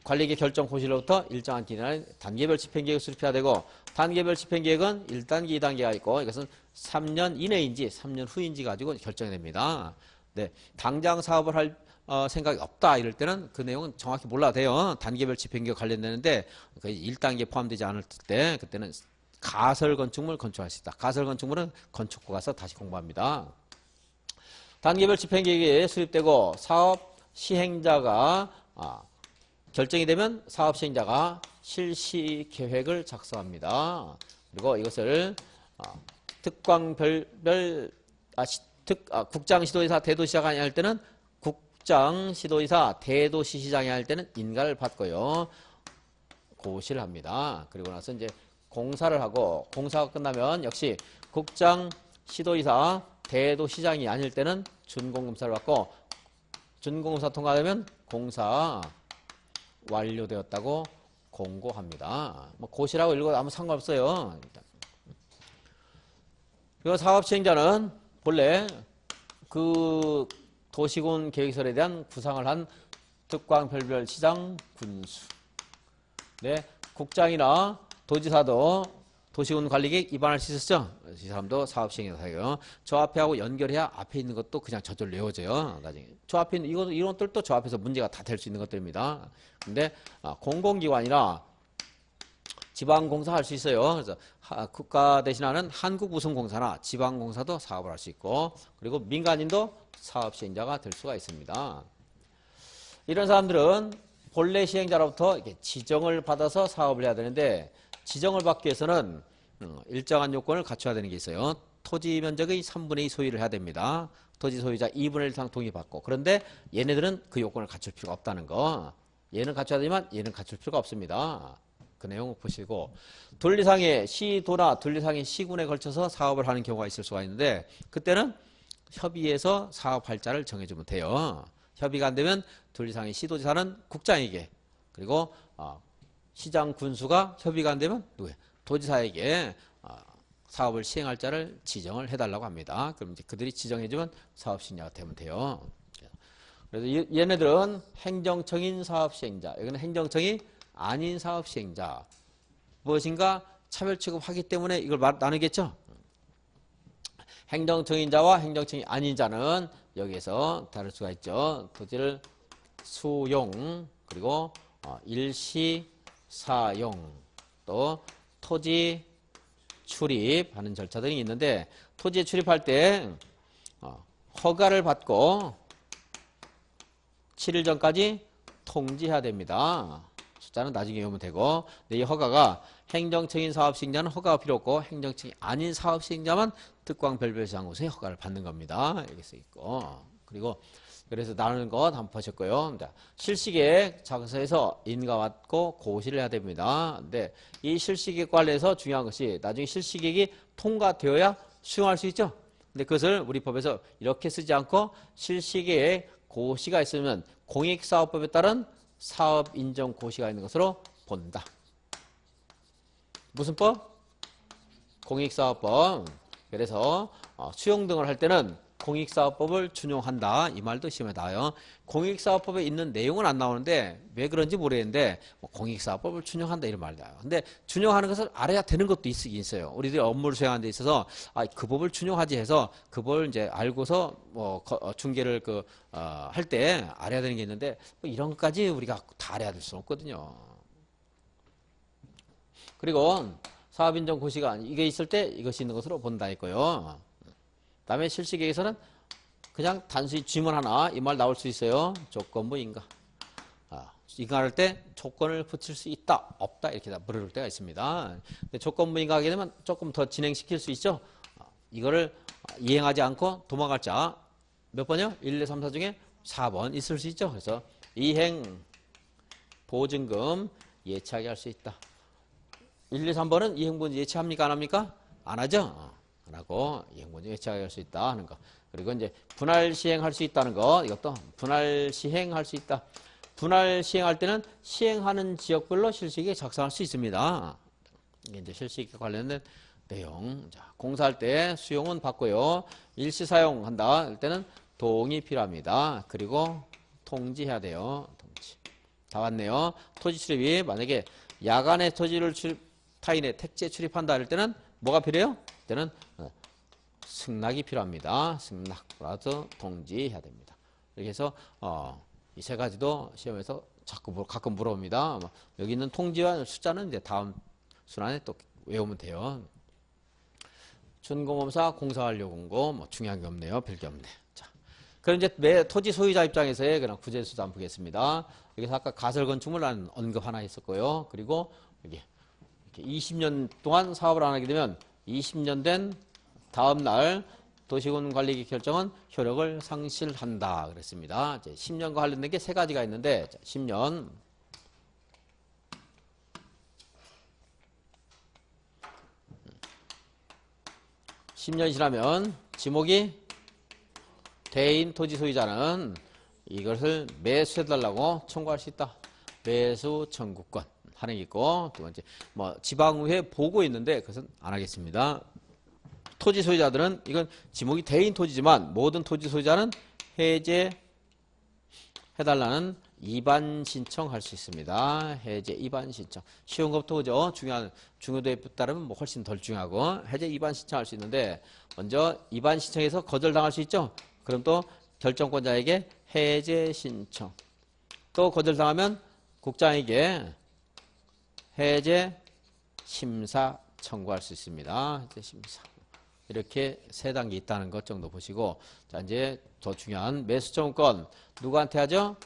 관리계획 결정 고시로부터 일정한 기간에 단계별 집행계획을 수립해야 되고 단계별 집행계획은 1단계, 2단계가 있고 이것은 3년 이내인지 3년 후인지 가지고 결정이 됩니다. 네, 당장 사업을 할 생각이 없다 이럴 때는 그 내용은 정확히 몰라도 돼요. 단계별 집행계획 관련되는데 1단계 포함되지 않을 때 그때는 가설 건축물 건축할 수 있다. 가설 건축물은 건축고 가서 다시 공부합니다. 단계별 집행계획이 수립되고 사업 시행자가 결정이 되면 사업 시행자가 실시 계획을 작성합니다. 그리고 이것을 국장시도의사 대도시장이 할 때는 국장시도의사 대도시시장이 할 때는 인가를 받고요. 고시를 합니다. 그리고 나서 이제 공사를 하고 공사가 끝나면 역시 국장, 시도이사, 대도시장이 아닐 때는 준공검사를 받고 준공검사 통과되면 공사 완료되었다고 공고합니다. 뭐 고시라고 읽어도 아무 상관없어요. 그리고 사업시행자는 본래 그 도시군 계획설에 대한 구상을 한 특광별별 시장 군수. 네, 국장이나 도지사도 도시군 관리계획 위반할 수 있었죠. 이 사람도 사업시행자예요. 저 앞에 하고 연결해야 앞에 있는 것도 그냥 저절로 외워져요. 나중에 저 앞에 있는 이런 것들도 저 앞에서 문제가 다 될 수 있는 것들입니다. 근데 공공기관이나 지방공사 할 수 있어요. 그래서 국가 대신하는 한국우승공사나 지방공사도 사업을 할 수 있고, 그리고 민간인도 사업시행자가 될 수가 있습니다. 이런 사람들은 본래 시행자로부터 이렇게 지정을 받아서 사업을 해야 되는데, 지정을 받기 위해서는 일정한 요건을 갖춰야 되는 게 있어요. 토지 면적의 3분의 2 소유를 해야 됩니다. 토지 소유자 2분의 1 이상 동의받고. 그런데 얘네들은 그 요건을 갖출 필요가 없다는 거. 얘는 갖춰야 되지만 얘는 갖출 필요가 없습니다. 그 내용 보시고, 둘리상의 시도나 둘리상의 시군에 걸쳐서 사업을 하는 경우가 있을 수가 있는데, 그때는 협의해서 사업할자를 정해주면 돼요. 협의가 안 되면 둘리상의 시도지사는 국장에게, 그리고 시장 군수가 협의가 안 되면 누구예요? 도지사에게 사업을 시행할 자를 지정을 해달라고 합니다. 그럼 이제 그들이 지정해주면 사업시행자가 되면 돼요. 그래서 얘네들은 행정청인 사업시행자, 여기는 행정청이 아닌 사업시행자, 무엇인가 차별 취급하기 때문에 이걸 나누겠죠. 행정청인자와 행정청이 아닌 자는 여기에서 다를 수가 있죠. 토지를 수용, 그리고 일시 사용, 또 토지 출입하는 절차들이 있는데, 토지에 출입할 때 허가를 받고 7일 전까지 통지해야 됩니다. 숫자는 나중에 외우면 되고, 근데 이 허가가 행정청인 사업시행자는 허가가 필요 없고, 행정청이 아닌 사업시행자만 특광별별시장구소의 허가를 받는 겁니다. 여기 써 있고, 그리고 그래서 나누는 것 한번 보셨고요. 실시계획 작성해서 인가받고 고시를 해야 됩니다. 근데 이 실시계획 관련해서 중요한 것이 나중에 실시계획이 통과되어야 수용할 수 있죠. 근데 그것을 우리 법에서 이렇게 쓰지 않고 실시계획 고시가 있으면 공익사업법에 따른 사업인정 고시가 있는 것으로 본다. 무슨 법? 공익사업법. 그래서 수용 등을 할 때는 공익사업법을 준용한다. 이 말도 시험에 나와요. 공익사업법에 있는 내용은 안 나오는데 왜 그런지 모르겠는데 공익사업법을 준용한다 이런 말이 나와요. 근데 준용하는 것을 알아야 되는 것도 있긴 있어요. 우리들이 업무를 수행하는 데 있어서 그 법을 준용하지 해서 그 법을 이제 알고서 중개를 할 때 알아야 되는 게 있는데 이런 것까지 우리가 다 알아야 될 수는 없거든요. 그리고 사업인정 고시가 이게 있을 때 이것이 있는 것으로 본다 했고요. 다음에 실시계획에서는 그냥 단순히 지문 하나 이 말 나올 수 있어요. 조건부 인가. 인가할 때 조건을 붙일 수 있다, 없다 이렇게 다 물을 때가 있습니다. 근데 조건부 인가하게 되면 조금 더 진행시킬 수 있죠. 이거를 이행하지 않고 도망갈 자 몇 번이요? 1, 2, 3, 4 중에 4번 있을 수 있죠. 그래서 이행 보증금 예치하게 할 수 있다. 1, 2, 3번은 이행보증 예치합니까? 안 합니까? 안 하죠. 안 하고 이행보증 예치하게 할 수 있다 하는 거. 그리고 이제 분할 시행할 수 있다는 거. 이것도 분할 시행할 수 있다. 분할 시행할 때는 시행하는 지역별로 실시계획 작성할 수 있습니다. 이게 이제 실시계획 관련된 내용. 자, 공사할 때 수용은 받고요. 일시 사용한다. 할 때는 동의 필요합니다. 그리고 통지해야 돼요. 통지. 다 왔네요. 토지 출입이 만약에 야간에 토지를 타인의 택지에 출입한다 할 때는 뭐가 필요해요? 때는 승낙이 필요합니다. 승낙으로서 통지해야 됩니다. 이렇게 해서 이 세 가지도 시험에서 가끔 물어봅니다. 여기 있는 통지와 숫자는 이제 다음 순환에 또 외우면 돼요. 준공검사, 공사완료공고 중요한 게 없네요. 별게 없네. 자, 그럼 이제 토지 소유자 입장에서의 그냥 구제수도 한번 보겠습니다. 여기서 아까 가설건축물 난 언급 하나 했었고요. 그리고 여기 20년 동안 사업을 안 하게 되면 20년 된 다음 날 도시군 관리계획 결정은 효력을 상실한다 그랬습니다. 이제 10년과 관련된 게 세 가지가 있는데 10년 10년이 지나면 지목이 대인 토지 소유자는 이것을 매수해달라고 청구할 수 있다. 매수 청구권 하는 게 있고, 두 번째 지방의회 보고 있는데 그것은 안 하겠습니다. 토지 소유자들은 이건 지목이 대인 토지지만 모든 토지 소유자는 해제해달라는 이반 신청할 수 있습니다. 해제 이반 신청. 쉬운 것부터 그죠? 중요한 중요도에 따르면 훨씬 덜 중요하고 해제 이반 신청할 수 있는데 먼저 이반 신청해서 거절당할 수 있죠. 그럼 또 결정권자에게 해제 신청. 또 거절당하면 국장에게 해제 심사 청구할 수 있습니다. 해제 심사. 이렇게 세 단계 있다는 것 정도 보시고, 자, 이제 더 중요한 매수 청구권 누구한테 하죠?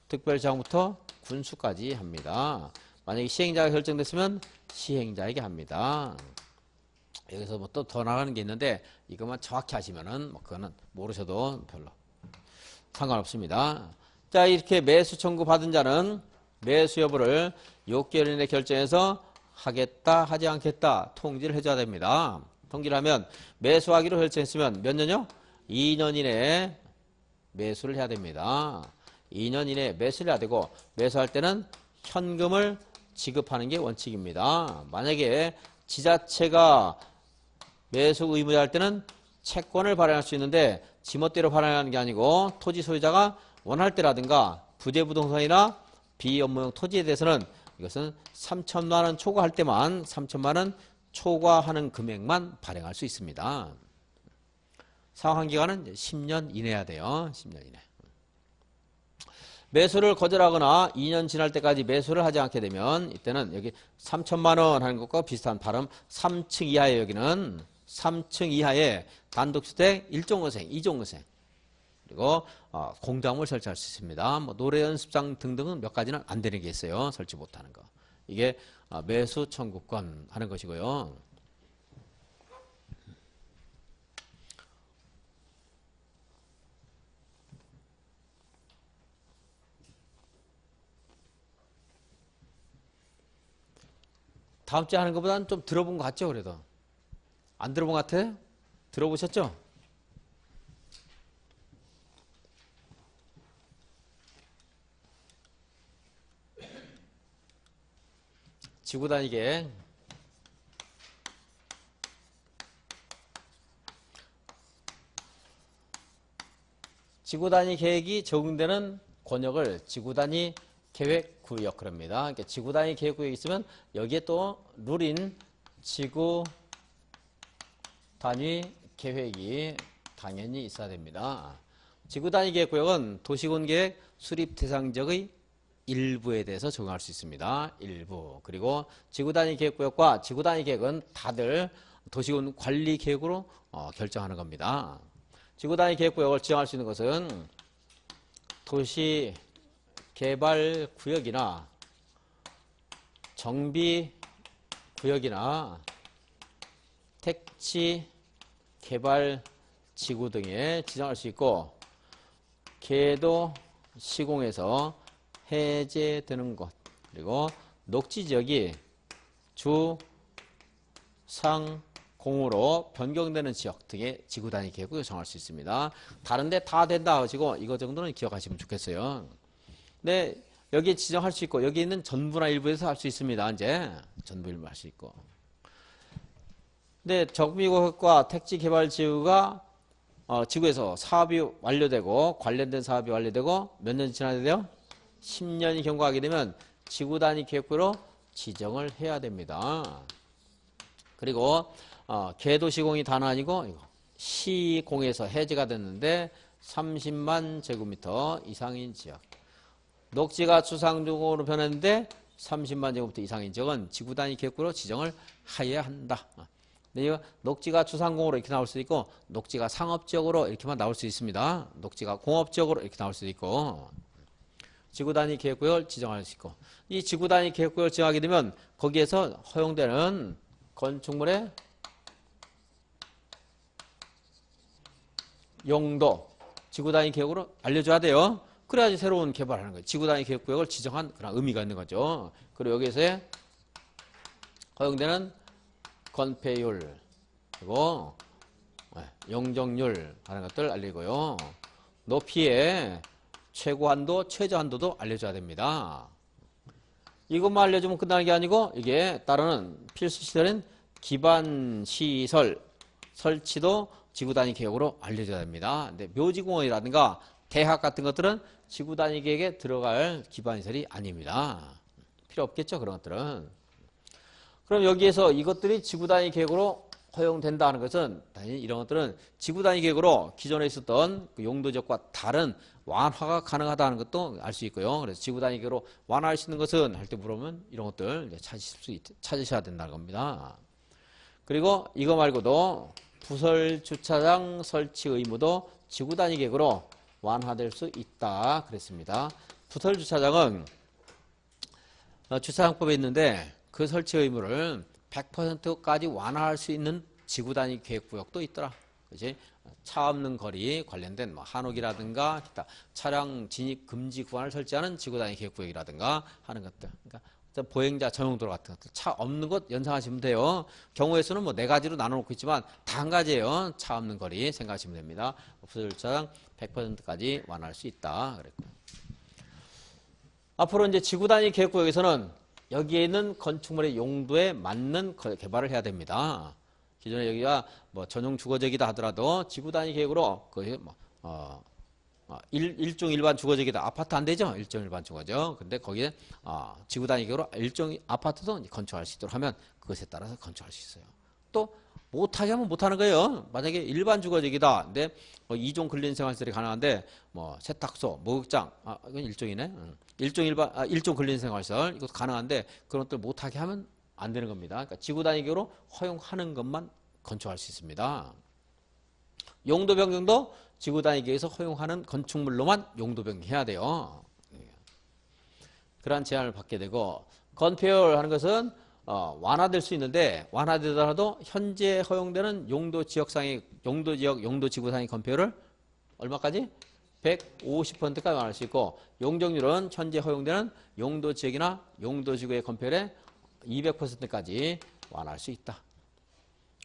특별시장부터 군수까지 합니다. 만약에 시행자가 결정됐으면 시행자에게 합니다. 여기서 뭐 또 더 나가는 게 있는데 이것만 정확히 하시면은 그거는 모르셔도 별로 상관없습니다. 자, 이렇게 매수 청구 받은 자는 매수 여부를 6개월 이내 결정해서 하겠다 하지 않겠다 통지를 해줘야 됩니다. 통지를 하면 매수하기로 결정했으면 몇 년요? 2년 이내에 매수를 해야 됩니다. 2년 이내에 매수를 해야 되고, 매수할 때는 현금을 지급하는 게 원칙입니다. 만약에 지자체가 매수 의무자할 때는 채권을 발행할 수 있는데 지멋대로 발행하는 게 아니고 토지 소유자가 원할 때라든가 부재부동산이나 비업무용 토지에 대해서는 이것은 3천만 원 초과할 때만 3천만 원 초과하는 금액만 발행할 수 있습니다. 상환 기간은 10년 이내야 돼요. 10년 이내. 매수를 거절하거나 2년 지날 때까지 매수를 하지 않게 되면 이때는 여기 3천만 원 하는 것과 비슷한 발음 3층 이하에 여기는 3층 이하에 단독주택 1종건생, 2종건생 그리고 공작물 설치할 수 있습니다. 뭐 노래 연습장 등등은 몇 가지는 안 되는 게 있어요. 설치 못하는 거. 이게 매수 청구권 하는 것이고요. 다음 주에 하는 것보다는 좀 들어본 것 같죠? 그래도 안 들어본 것 같아요? 들어보셨죠? 지구단위 계획. 지구단위 계획이 적용되는 권역을 지구단위 계획구역 그럽니다. 그러니까 지구단위 계획구역이 있으면 여기에 또 룰인 지구단위 계획이 당연히 있어야 됩니다. 지구단위 계획구역은 도시군계획 수립 대상지역의 일부에 대해서 적용할 수 있습니다. 일부. 그리고 지구단위 계획구역과 지구단위 계획은 다들 도시군 관리 계획으로 결정하는 겁니다. 지구단위 계획구역을 지정할 수 있는 것은 도시개발구역이나 정비구역이나 택지개발지구 등에 지정할 수 있고, 계도 시공에서 해제되는 곳, 그리고 녹지지역이 주상공으로 변경되는 지역 등의 지구단위 계획을 정할 수 있습니다. 다른데 다 된다 하시고 이거 정도는 기억하시면 좋겠어요. 네, 여기 지정할 수 있고 여기 있는 전부나 일부에서 할 수 있습니다. 이제 전부 일부 할 수 있고. 네, 정비구역과 택지개발지구가 지구에서 사업이 완료되고 관련된 사업이 완료되고 몇 년이 지나야 돼요? 10년이 경과하게 되면 지구단위 계획구로 지정을 해야 됩니다. 그리고 계도시공이 단 아니고 이거 시공에서 해제가 됐는데 30만 제곱미터 이상인 지역, 녹지가 주상공으로 변했는데 30만 제곱미터 이상인 지역은 지구단위 계획구로 지정을 해야 한다. 근데 녹지가 주상공으로 이렇게 나올 수도 있고 녹지가 상업지역으로 이렇게만 나올 수 있습니다. 녹지가 공업지역으로 이렇게 나올 수도 있고, 지구단위 계획구역을 지정할 수 있고, 이 지구단위 계획구역을 지정하게 되면 거기에서 허용되는 건축물의 용도 지구단위 계획으로 알려줘야 돼요. 그래야지 새로운 개발하는 거예요. 지구단위 계획구역을 지정한 그런 의미가 있는 거죠. 그리고 여기에서의 허용되는 건폐율, 그리고 용적률 하는 것들 알리고요. 높이의 최고 한도, 최저 한도도 알려줘야 됩니다. 이것만 알려주면 끝나는 게 아니고 이게 따르는 필수 시설인 기반 시설 설치도 지구 단위 계획으로 알려줘야 됩니다. 근데 묘지공원이라든가 대학 같은 것들은 지구 단위 계획에 들어갈 기반 시설이 아닙니다. 필요 없겠죠, 그런 것들은. 그럼 여기에서 이것들이 지구 단위 계획으로 허용된다는 것은 당연히 이런 것들은 지구 단위 계획으로 기존에 있었던 그 용도 지역과 다른 완화가 가능하다는 것도 알 수 있고요. 그래서 지구 단위 계획으로 완화할 수 있는 것은 할 때 물어보면 이런 것들 찾으셔야 된다는 겁니다. 그리고 이거 말고도 부설 주차장 설치 의무도 지구 단위 계획으로 완화될 수 있다 그랬습니다. 부설 주차장은 주차장법에 있는데 그 설치 의무를 100%까지 완화할 수 있는 지구 단위 계획 구역도 있더라. 그지? 차 없는 거리 관련된 뭐 한옥이라든가 기타 차량 진입 금지 구간을 설치하는 지구 단위 계획 구역이라든가 하는 것들. 그러니까 보행자 전용도로 같은 것들. 차 없는 곳 연상하시면 돼요. 경우의 수는 뭐 4가지로 나눠놓고 있지만 다 한 가지예요. 차 없는 거리 생각하시면 됩니다. 부설 주차장 100%까지 완화할 수 있다. 그랬고요. 앞으로 이제 지구 단위 계획 구역에서는 여기에 있는 건축물의 용도에 맞는 개발을 해야 됩니다. 기존에 여기가 뭐 전용 주거지역이다 하더라도 지구 단위 계획으로 거의 뭐 일종 일반 주거지역이다. 아파트 안 되죠? 일종 일반 주거지역. 근데 거기에 지구 단위 계획으로 일종 아파트도 건축할 수 있도록 하면 그것에 따라서 건축할 수 있어요. 또 못하게 하면 못하는 거예요. 만약에 일반 주거지역이다. 근데 뭐 2종 근린생활시설이 가능한데 뭐 세탁소, 목욕장, 이건 일종이네. 일종 근린생활시설 이것도 가능한데 그런 것들 못하게 하면 안 되는 겁니다. 그러니까 지구 단위 계획으로 허용하는 것만 건축할 수 있습니다. 용도 변경도 지구 단위 계획에서 허용하는 건축물로만 용도 변경해야 돼요. 그러한 제한을 받게 되고 건폐율하는 것은 완화될 수 있는데 완화되더라도 현재 허용되는 용도 지역상의 용도 지역 용도 지구상의 건폐율을 얼마까지? 150%까지 완화할 수 있고 용적률은 현재 허용되는 용도 지역이나 용도 지구의 건폐율의 200%까지 완화할 수 있다.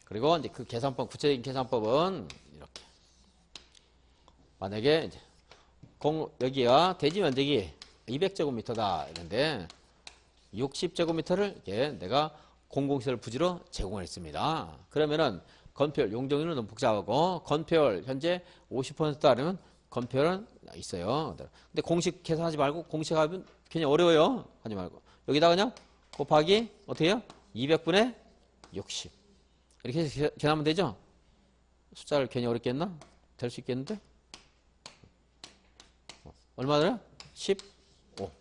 그리고 이제 그 계산법 구체적인 계산법은 이렇게 만약에 이제 여기가 대지 면적이 200제곱미터다 이런데 60제곱미터를 이렇게 내가 공공시설 부지로 제공을 했습니다. 그러면은 건폐율 용적률은 너무 복잡하고 건폐율 현재 50%라면 건폐율은 있어요. 근데 공식 계산하지 말고 공식 하면 괜히 어려워요. 하지 말고 여기다 그냥 곱하기 어떻게 해요? 200분의 60 이렇게 해서 계산하면 되죠? 숫자를 괜히 어렵게 했나? 될 수 있겠는데? 얼마 들어요? 15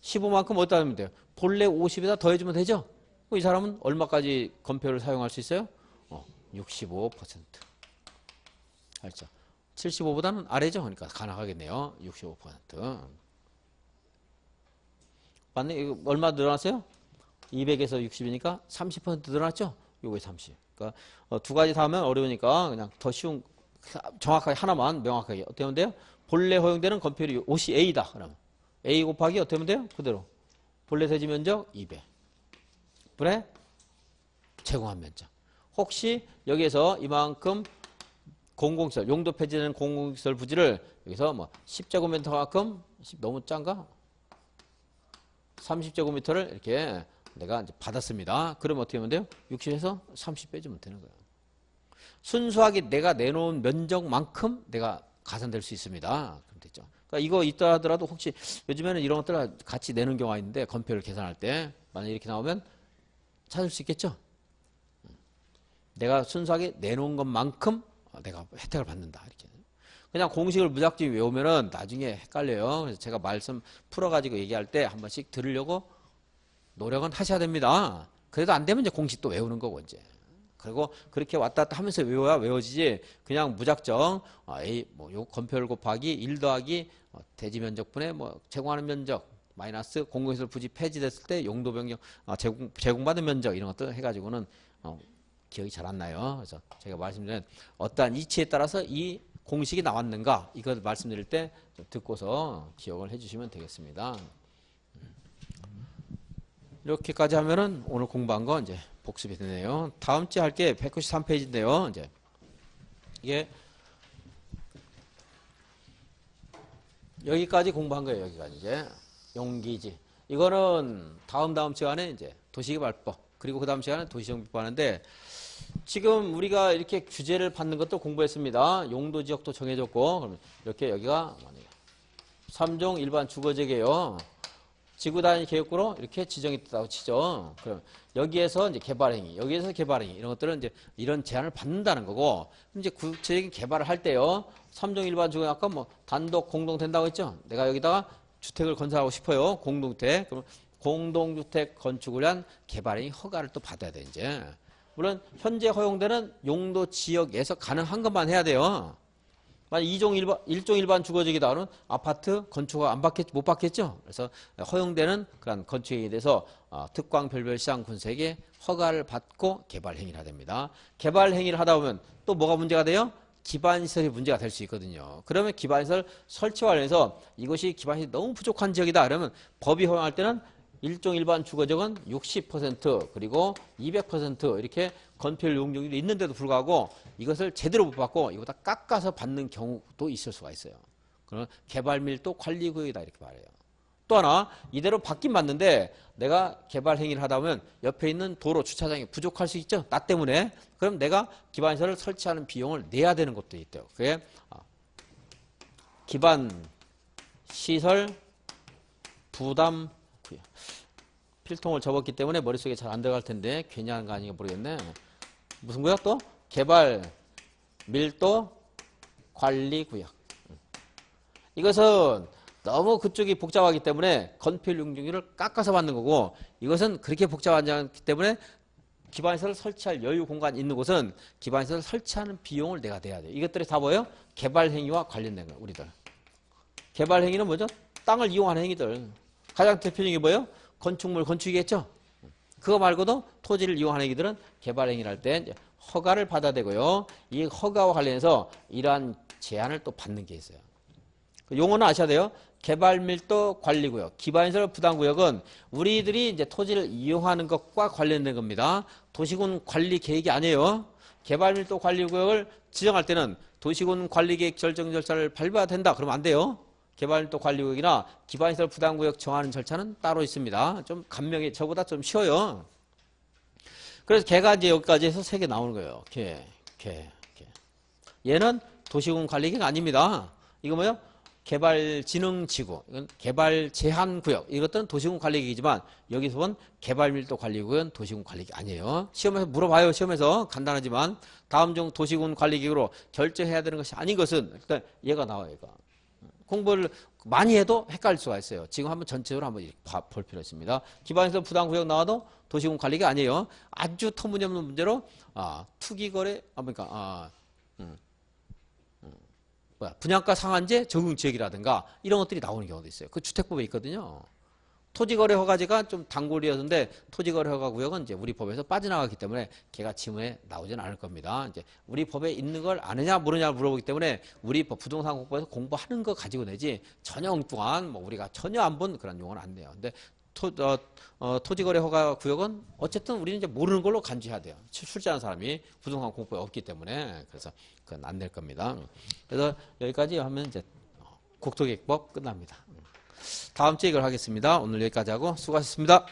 15만큼 어디다 하면 돼요? 본래 50에다 더해주면 되죠? 이 사람은 얼마까지 건폐율을 사용할 수 있어요? 65%. 알죠? 75보다는 아래죠? 그러니까 가능하겠네요. 65%. 맞네? 이거 얼마 늘어났어요? 200에서 60이니까 30% 늘어났죠? 요게 30. 그러니까 두 가지 다 하면 어려우니까 그냥 더 쉬운 정확하게 하나만 명확하게 어떻게 하면 돼요? 본래 허용되는 건폐율이 옷이 A다. 그러면 A 곱하기 어떻게 하면 돼요? 그대로 본래 대지 면적 200 분의 제공한 면적. 혹시 여기에서 이만큼 공공시설 용도 폐지되는 공공시설 부지를 여기서 뭐 10제곱미터만큼 너무 짠가? 30제곱미터를 이렇게 내가 이제 받았습니다. 그러면 어떻게 하면 돼요? 60에서 30 빼주면 되는 거예요. 순수하게 내가 내놓은 면적만큼 내가 가산될 수 있습니다. 그럼 됐죠. 그러니까 이거 있다 하더라도 혹시 요즘에는 이런 것들 같이 내는 경우가 있는데 건폐율 계산할 때 만약 이렇게 나오면 찾을 수 있겠죠. 내가 순수하게 내놓은 것만큼 내가 혜택을 받는다. 이렇게. 그냥 공식을 무작정 외우면은 나중에 헷갈려요. 그래서 제가 말씀 풀어가지고 얘기할 때 한 번씩 들으려고 노력은 하셔야 됩니다. 그래도 안 되면 이제 공식 또 외우는 거고 이제. 그리고 그렇게 왔다 갔다 하면서 외워야 외워지지 그냥 무작정 요 건폐율 곱하기 1 더하기 대지 면적분의 뭐 제공하는 면적 마이너스 공공시설 부지 폐지됐을 때 용도 변경 제공받은 면적 이런 것들 해가지고는 기억이 잘 안 나요. 그래서 제가 말씀드린 어떠한 이치에 따라서 이 공식이 나왔는가 이걸 말씀드릴 때 듣고서 기억을 해주시면 되겠습니다. 이렇게까지 하면은 오늘 공부한 거 이제 복습이 되네요. 다음 주에 할 게 193페이지인데요. 이제 이게 여기까지 공부한 거예요. 여기까지 이제 용기지. 이거는 다음 시간에 이제 도시개발법 그리고 그 다음 시간에 도시정비법 하는데 지금 우리가 이렇게 규제를 받는 것도 공부했습니다. 용도 지역도 정해졌고 그러면 이렇게 여기가 3종 일반 주거지역이에요. 지구 단위 계획구로 이렇게 지정이 됐다고 치죠. 그럼 여기에서 이제 개발행위, 여기에서 개발행위 이런 것들은 이제 이런 제한을 받는다는 거고 이제 구체적인 개발을 할 때요. 3종 일반 주거 아까 뭐 단독 공동 된다고 했죠. 내가 여기다가 주택을 건설하고 싶어요. 공동주택. 그럼 공동주택 건축을 위한 개발행위 허가를 또 받아야 돼 이제. 물론 현재 허용되는 용도 지역에서 가능한 것만 해야 돼요. 만약 1종 일반 주거지역이다 그러면 아파트 건축허가 못 받겠죠. 그래서 허용되는 그런 건축행위에 대해서 특광 별별 시장 군색에 허가를 받고 개발 행위를 해야 됩니다. 개발 행위를 하다 보면 또 뭐가 문제가 돼요? 기반시설이 문제가 될 수 있거든요. 그러면 기반시설 설치와 관련해서 이것이 기반시설이 너무 부족한 지역이다 그러면 법이 허용할 때는 1종 일반 주거지역은 60% 그리고 200% 이렇게 건폐율 용적률이 있는데도 불구하고 이것을 제대로 못 받고 이거보다 깎아서 받는 경우도 있을 수가 있어요. 그러면 개발밀도 관리구역이다 이렇게 말해요. 또 하나 이대로 받긴 받는데 내가 개발 행위를 하다 보면 옆에 있는 도로 주차장이 부족할 수 있죠. 나 때문에. 그럼 내가 기반시설을 설치하는 비용을 내야 되는 것도 있대요. 그게 기반시설 부담 필통을 접었기 때문에 머릿속에 잘 안 들어갈 텐데 괜히 하는 거 아닌가 모르겠네. 무슨 구역 또? 개발 밀도 관리 구역. 이것은 너무 그쪽이 복잡하기 때문에 건폐율 용적률을 깎아서 받는 거고 이것은 그렇게 복잡하지 않기 때문에 기반시설을 설치할 여유 공간이 있는 곳은 기반시설을 설치하는 비용을 내가 내야 돼요. 이것들이 다 뭐예요? 개발 행위와 관련된 거예요. 우리들. 개발 행위는 뭐죠? 땅을 이용하는 행위들. 가장 대표적인 게 뭐예요? 건축물 건축이겠죠. 그거 말고도 토지를 이용하는 행위들은 개발 행위를 할 때 허가를 받아야 되고요. 이 허가와 관련해서 이러한 제한을 또 받는 게 있어요. 용어는 아셔야 돼요. 개발밀도 관리구역, 기반시설 부담구역은 우리들이 이제 토지를 이용하는 것과 관련된 겁니다. 도시군 관리 계획이 아니에요. 개발밀도 관리구역을 지정할 때는 도시군 관리계획 결정 절차를 밟아야 된다. 그러면 안 돼요. 개발밀도 관리구역이나 기반시설 부담구역 정하는 절차는 따로 있습니다. 좀 감명이 저보다 좀 쉬워요. 그래서 개가 이제 여기까지 해서 3개 나오는 거예요. 개. 얘는 도시군 관리계획 아닙니다. 이거 뭐예요? 개발진흥지구, 이건 개발제한구역, 이것들은 도시군 관리계획이지만 여기서 본 개발밀도 관리구역은 도시군 관리계획 아니에요. 시험에서 물어봐요. 시험에서 간단하지만 다음 중 도시군 관리계획으로 결정해야 되는 것이 아닌 것은 일단 얘가 나와요. 얘가. 공부를 많이 해도 헷갈릴 수가 있어요. 지금 한번 전체적으로 한번 볼 필요가 있습니다. 기반시설 부담구역 나와도 도시군 관리가 아니에요. 아주 터무니없는 문제로 투기거래 분양가 상한제 적용 지역이라든가 이런 것들이 나오는 경우도 있어요. 그 주택법에 있거든요. 토지거래 허가제가 좀 단골이었는데 토지거래 허가 구역은 이제 우리 법에서 빠져나가기 때문에 걔가 지문에 나오지는 않을 겁니다. 이제 우리 법에 있는 걸 아느냐 모르냐 물어보기 때문에 우리 법 부동산 공부에서 공부하는 거 가지고 내지 전혀 엉뚱한 뭐 우리가 전혀 안 본 그런 용어는 안 돼요. 근데 토지거래 허가 구역은 어쨌든 우리는 이제 모르는 걸로 간주해야 돼요. 출제하는 사람이 부동산 공부에 없기 때문에 그래서 그건 안 될 겁니다. 그래서 여기까지 하면 이제 국토계획법 끝납니다. 다음 주에 이걸 하겠습니다. 오늘 여기까지 하고 수고하셨습니다.